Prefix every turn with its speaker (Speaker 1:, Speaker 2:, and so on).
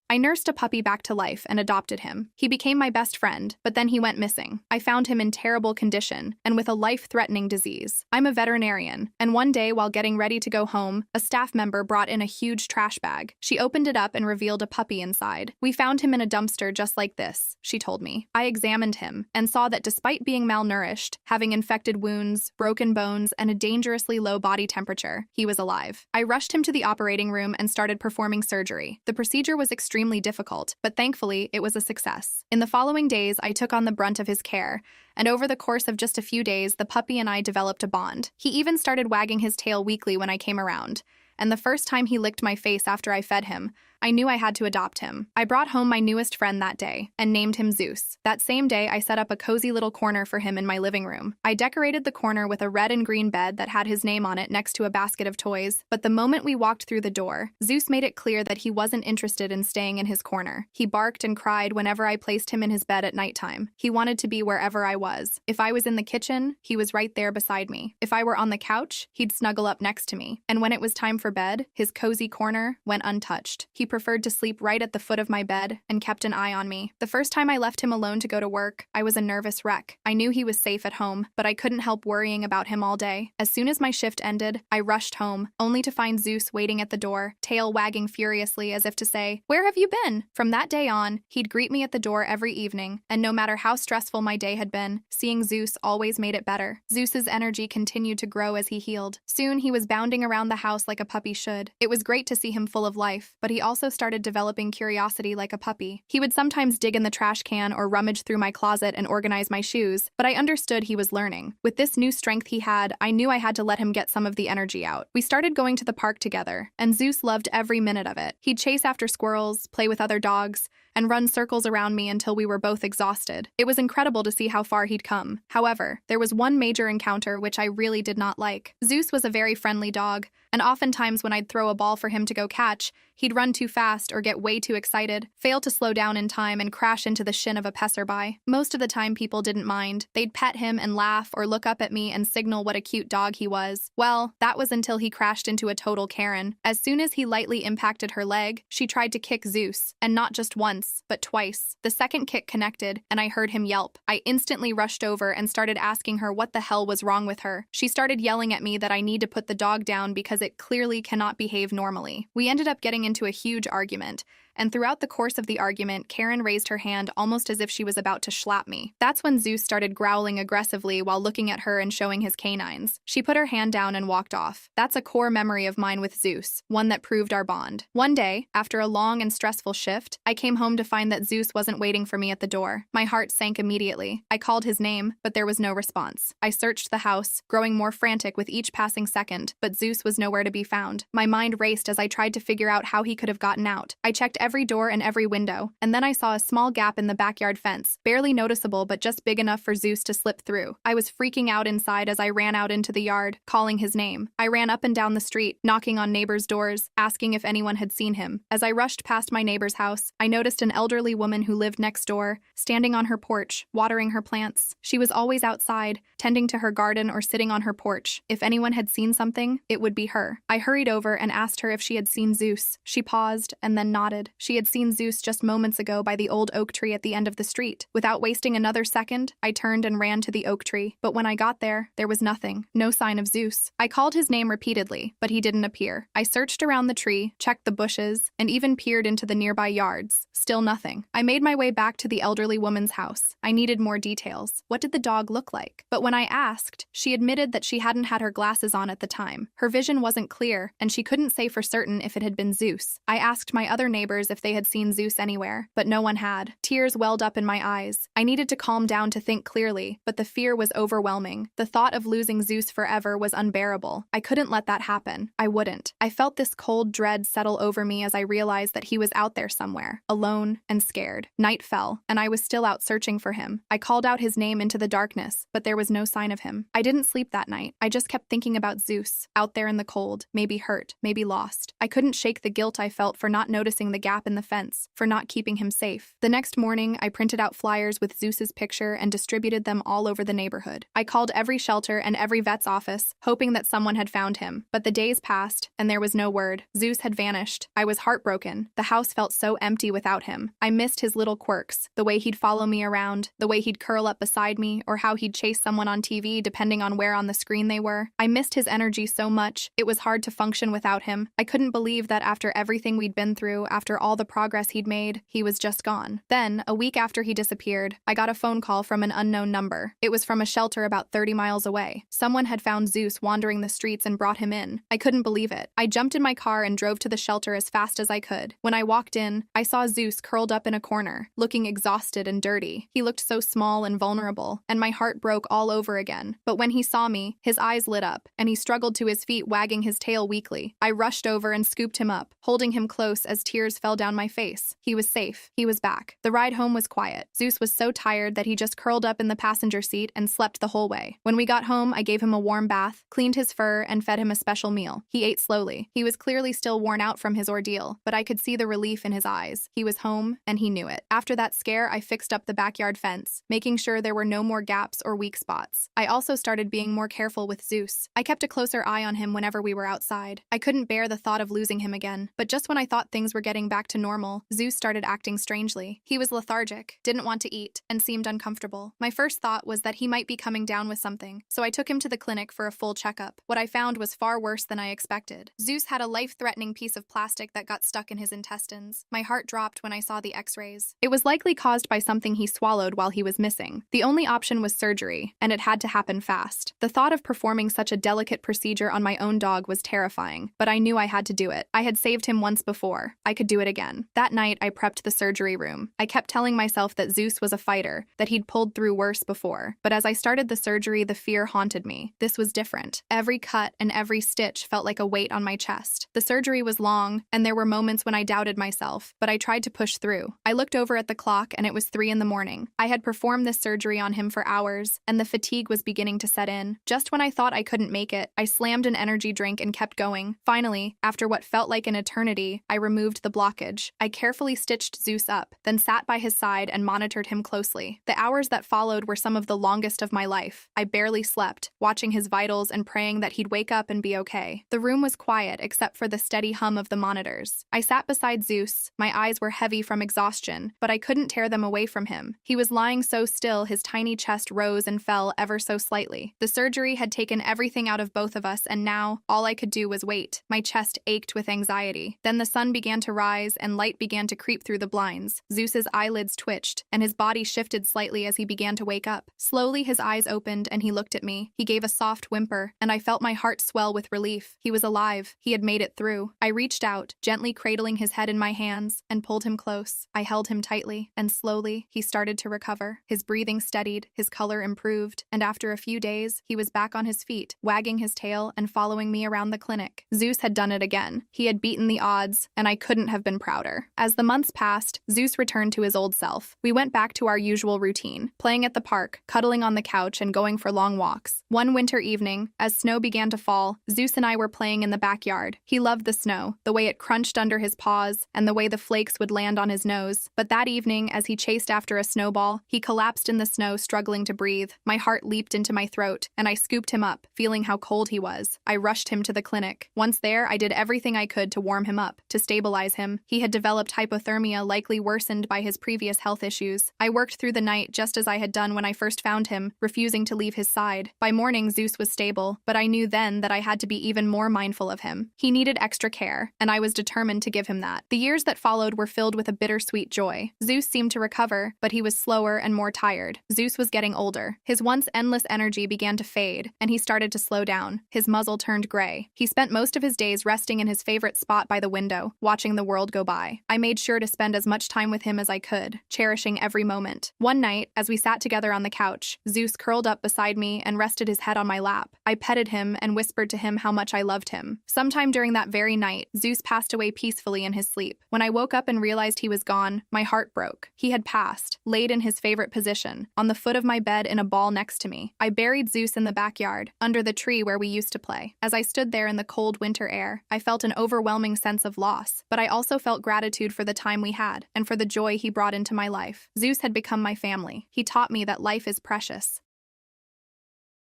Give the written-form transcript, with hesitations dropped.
Speaker 1: I nursed a puppy back to life and adopted him. He became my best friend, but then he went missing. I found him in terrible condition and with a life-threatening disease. I'm a veterinarian, and one day while getting ready to go home, a staff member brought in a huge trash bag. She opened it up and revealed a puppy inside. "We found him in a dumpster just like this," she told me. I examined him and saw that despite being malnourished, having infected wounds, broken bones, and a dangerously low body temperature, he was alive. I rushed him to the operating room and started performing surgery. The procedure was extremely difficult, but thankfully it was a success. In the following days, I took on the brunt of his care, and over the course of just a few days, the puppy and I developed a bond. He even started wagging his tail weekly when I came around, and the first time he licked my face after I fed him, I knew I had to adopt him. I brought home my newest friend that day and named him Zeus. That same day, I set up a cozy little corner for him in my living room. I decorated the corner with a red and green bed that had his name on it next to a basket of toys, but the moment we walked through the door, Zeus made it clear that he wasn't interested in staying in his corner. He barked and cried whenever I placed him in his bed at nighttime. He wanted to be wherever I was. If I was in the kitchen, he was right there beside me. If I were on the couch, he'd snuggle up next to me. And when it was time for bed, his cozy corner went untouched. He preferred to sleep right at the foot of my bed and kept an eye on me. The first time I left him alone to go to work, I was a nervous wreck. I knew he was safe at home, but I couldn't help worrying about him all day. As soon as my shift ended, I rushed home, only to find Zeus waiting at the door, tail wagging furiously as if to say, "Where have you been?" From that day on, he'd greet me at the door every evening, and no matter how stressful my day had been, seeing Zeus always made it better. Zeus's energy continued to grow as he healed. Soon he was bounding around the house like a puppy should. It was great to see him full of life, but he also started developing curiosity like a puppy. He would sometimes dig in the trash can or rummage through my closet and organize my shoes, but I understood he was learning. With this new strength he had, I knew I had to let him get some of the energy out. We started going to the park together, and Zeus loved every minute of it. He'd chase after squirrels, play with other dogs, and run circles around me until we were both exhausted. It was incredible to see how far he'd come. However, there was one major encounter which I really did not like. Zeus was a very friendly dog, and oftentimes when I'd throw a ball for him to go catch, he'd run too fast or get way too excited, fail to slow down in time, and crash into the shin of a passerby. Most of the time, people didn't mind. They'd pet him and laugh or look up at me and signal what a cute dog he was. Well, that was until he crashed into a total Karen. As soon as he lightly impacted her leg, she tried to kick Zeus, and not just once, but twice. The second kick connected, and I heard him yelp. I instantly rushed over and started asking her what the hell was wrong with her. She started yelling at me that I need to put the dog down because it clearly cannot behave normally. We ended up getting into a huge argument, and throughout the course of the argument, Karen raised her hand almost as if she was about to slap me. That's when Zeus started growling aggressively while looking at her and showing his canines. She put her hand down and walked off. That's a core memory of mine with Zeus, one that proved our bond. One day, after a long and stressful shift, I came home to find that Zeus wasn't waiting for me at the door. My heart sank immediately. I called his name, but there was no response. I searched the house, growing more frantic with each passing second, but Zeus was nowhere to be found. My mind raced as I tried to figure out how he could have gotten out. I checked every door and every window, and then I saw a small gap in the backyard fence, barely noticeable but just big enough for Zeus to slip through. I was freaking out inside as I ran out into the yard, calling his name. I ran up and down the street, knocking on neighbors' doors, asking if anyone had seen him. As I rushed past my neighbor's house, I noticed an elderly woman who lived next door, standing on her porch, watering her plants. She was always outside, tending to her garden or sitting on her porch. If anyone had seen something, it would be her. I hurried over and asked her if she had seen Zeus. She paused and then nodded. She had seen Zeus just moments ago by the old oak tree at the end of the street. Without wasting another second, I turned and ran to the oak tree. But when I got there was nothing. No sign of Zeus. I called his name repeatedly, but he didn't appear. I searched around the tree, checked the bushes, and even peered into the nearby yards. Still nothing. I made my way back to the elderly woman's house. I needed more details. What did the dog look like? But when I asked, she admitted that she hadn't had her glasses on at the time. Her vision wasn't clear, and she couldn't say for certain if it had been Zeus. I asked my other neighbors if they had seen Zeus anywhere, but no one had. Tears welled up in my eyes. I needed to calm down to think clearly, but the fear was overwhelming. The thought of losing Zeus forever was unbearable. I couldn't let that happen. I wouldn't. I felt this cold dread settle over me as I realized that he was out there somewhere, alone and scared. Night fell, and I was still out searching for him. I called out his name into the darkness, but there was no sign of him. I didn't sleep that night. I just kept thinking about Zeus, out there in the cold, maybe hurt, maybe lost. I couldn't shake the guilt I felt for not noticing the gap gap in the fence, for not keeping him safe. The next morning, I printed out flyers with Zeus's picture and distributed them all over the neighborhood. I called every shelter and every vet's office, hoping that someone had found him. But the days passed, and there was no word. Zeus had vanished. I was heartbroken. The house felt so empty without him. I missed his little quirks, the way he'd follow me around, the way he'd curl up beside me, or how he'd chase someone on TV depending on where on the screen they were. I missed his energy so much, it was hard to function without him. I couldn't believe that after everything we'd been through, after all the progress he'd made, he was just gone. Then, a week after he disappeared, I got a phone call from an unknown number. It was from a shelter about 30 miles away. Someone had found Zeus wandering the streets and brought him in. I couldn't believe it. I jumped in my car and drove to the shelter as fast as I could. When I walked in, I saw Zeus curled up in a corner, looking exhausted and dirty. He looked so small and vulnerable, and my heart broke all over again. But when he saw me, his eyes lit up, and he struggled to his feet, wagging his tail weakly. I rushed over and scooped him up, holding him close as tears fell down my face. He was safe. He was back. The ride home was quiet. Zeus was so tired that he just curled up in the passenger seat and slept the whole way. When we got home, I gave him a warm bath, cleaned his fur, and fed him a special meal. He ate slowly. He was clearly still worn out from his ordeal, but I could see the relief in his eyes. He was home, and he knew it. After that scare, I fixed up the backyard fence, making sure there were no more gaps or weak spots. I also started being more careful with Zeus. I kept a closer eye on him whenever we were outside. I couldn't bear the thought of losing him again. But just when I thought things were getting back to normal, Zeus started acting strangely. He was lethargic, didn't want to eat, and seemed uncomfortable. My first thought was that he might be coming down with something, so I took him to the clinic for a full checkup. What I found was far worse than I expected. Zeus had a life-threatening piece of plastic that got stuck in his intestines. My heart dropped when I saw the x-rays. It was likely caused by something he swallowed while he was missing. The only option was surgery, and it had to happen fast. The thought of performing such a delicate procedure on my own dog was terrifying, but I knew I had to do it. I had saved him once before. I could do it again. That night, I prepped the surgery room. I kept telling myself that Zeus was a fighter, that he'd pulled through worse before. But as I started the surgery, the fear haunted me. This was different. Every cut and every stitch felt like a weight on my chest. The surgery was long, and there were moments when I doubted myself, but I tried to push through. I looked over at the clock, and it was 3 in the morning. I had performed this surgery on him for hours, and the fatigue was beginning to set in. Just when I thought I couldn't make it, I slammed an energy drink and kept going. Finally, after what felt like an eternity, I removed the blockage. I carefully stitched Zeus up, then sat by his side and monitored him closely. The hours that followed were some of the longest of my life. I barely slept, watching his vitals and praying that he'd wake up and be okay. The room was quiet except for the steady hum of the monitors. I sat beside Zeus. My eyes were heavy from exhaustion, but I couldn't tear them away from him. He was lying so still, his tiny chest rose and fell ever so slightly. The surgery had taken everything out of both of us, and now all I could do was wait. My chest ached with anxiety. Then the sun began to rise and light began to creep through the blinds. Zeus's eyelids twitched, and his body shifted slightly as he began to wake up. Slowly his eyes opened and he looked at me. He gave a soft whimper, and I felt my heart swell with relief. He was alive. He had made it through. I reached out, gently cradling his head in my hands, and pulled him close. I held him tightly, and slowly he started to recover. His breathing steadied, his color improved, and after a few days, he was back on his feet, wagging his tail and following me around the clinic. Zeus had done it again. He had beaten the odds, and I couldn't have been prouder. As the months passed, Zeus returned to his old self. We went back to our usual routine, playing at the park, cuddling on the couch, and going for long walks. One winter evening, as snow began to fall, Zeus and I were playing in the backyard. He loved the snow, the way it crunched under his paws, and the way the flakes would land on his nose. But that evening, as he chased after a snowball, he collapsed in the snow, struggling to breathe. My heart leaped into my throat, and I scooped him up, feeling how cold he was. I rushed him to the clinic. Once there, I did everything I could to warm him up, to stabilize him. He had developed hypothermia, likely worsened by his previous health issues. I worked through the night just as I had done when I first found him, refusing to leave his side. By morning, Zeus was stable, but I knew then that I had to be even more mindful of him. He needed extra care, and I was determined to give him that. The years that followed were filled with a bittersweet joy. Zeus seemed to recover, but he was slower and more tired. Zeus was getting older. His once endless energy began to fade, and he started to slow down. His muzzle turned gray. He spent most of his days resting in his favorite spot by the window, watching the world go by. I made sure to spend as much time with him as I could, cherishing every moment. One night, as we sat together on the couch, Zeus curled up beside me and rested his head on my lap. I petted him and whispered to him how much I loved him. Sometime during that very night, Zeus passed away peacefully in his sleep. When I woke up and realized he was gone, my heart broke. He had passed, laid in his favorite position, on the foot of my bed in a ball next to me. I buried Zeus in the backyard, under the tree where we used to play. As I stood there in the cold winter air, I felt an overwhelming sense of loss, but I also felt gratitude for the time we had and for the joy he brought into my life. Zeus had become my family. He taught me that life is precious,